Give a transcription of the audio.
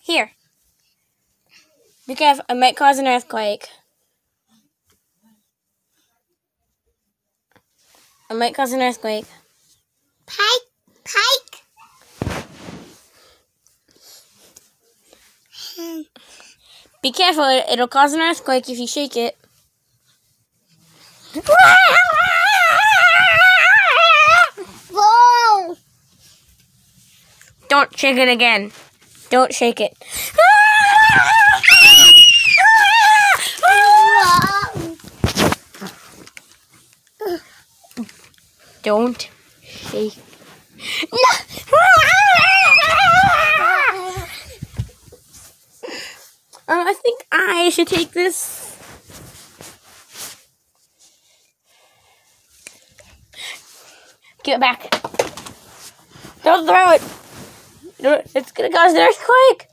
Here. Be careful, it might cause an earthquake. It might cause an earthquake. Pike. Be careful, it'll cause an earthquake if you shake it. Whoa! Don't shake it again. Don't shake it. Don't shake. I think I should take this. Give it back. Don't throw it. It's gonna cause an earthquake.